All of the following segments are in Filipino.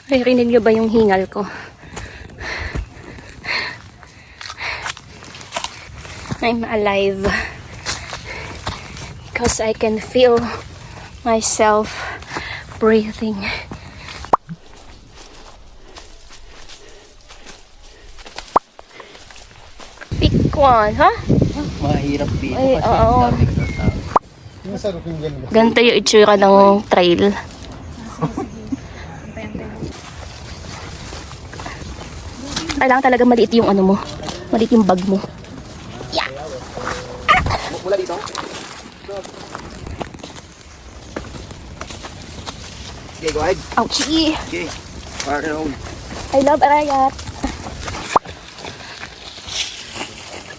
Naririnig niyo ba yung hingal ko? I'm alive because I can feel myself breathing. Pick one, ha? Mahirap dito Ay, kasi oo. daming tao. Ganito yung itsura ng trail. Kailangan talaga maliit yung ano mo. Maliit yung bag mo. Yeah! Mula dito? Okay, go ahead. Ouchie! Okay. Fire on. I love Arayat.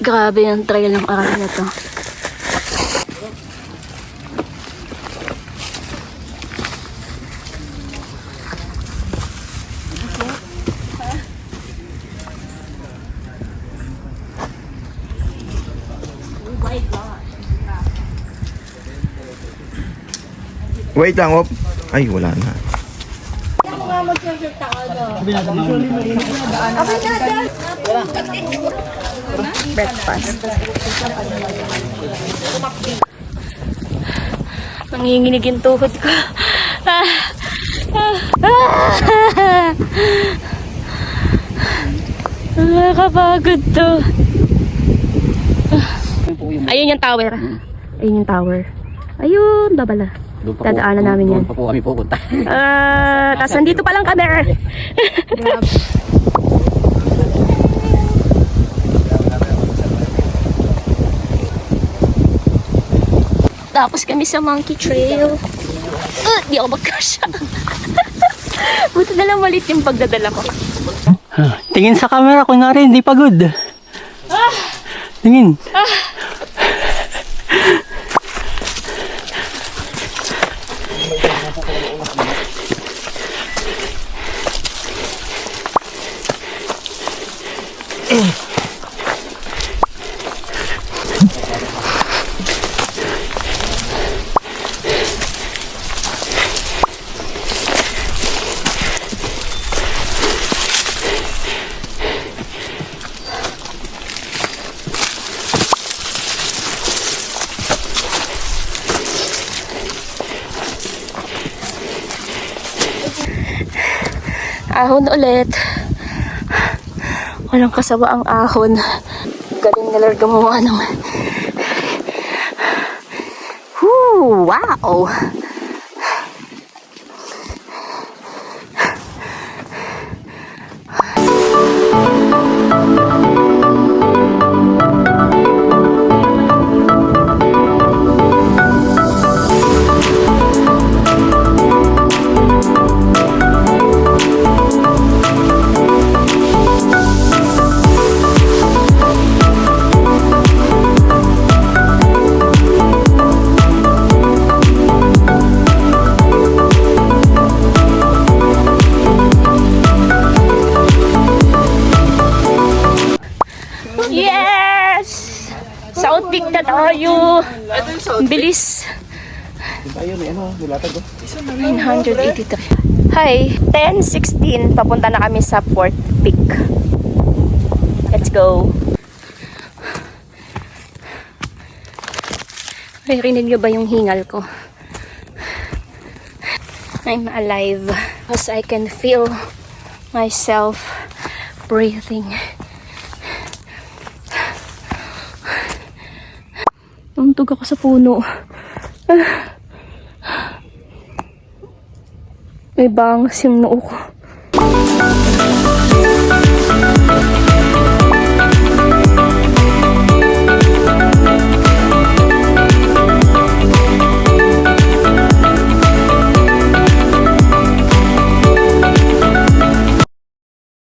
Grabe yung trail ng Arayat na to. Wait lang, op. Ay, wala na. Breakfast. Nanginginig yung tuhod ko. Nakakapagod to. Ayun yung tower. Ayun yung tower. Ayun, babala. Dadaanan namin yan. Doon pa po kami pupunta. Tapos nandito pa lang kami. Tapos kami sa Monkey Trail. Di ako magkasya. Buti na lang malit yung pagdadala ko. Tingin sa camera, kunwari hindi pagod. Tingin. Ahon ulit. Walang kasawa ang ahon. Galing na Lord gumawa ng... Whoo! Wow! Yes! South Peak na tayo. Bilis. Ayun, ano, nilatag ko. 983. Hi, 10:16. Papunta na kami sa Fourth Peak. Let's go. Naririnig niyo ba yung hingal ko? I'm alive because I can feel myself breathing. Tuntog ako sa puno. May bangs yung noo ko.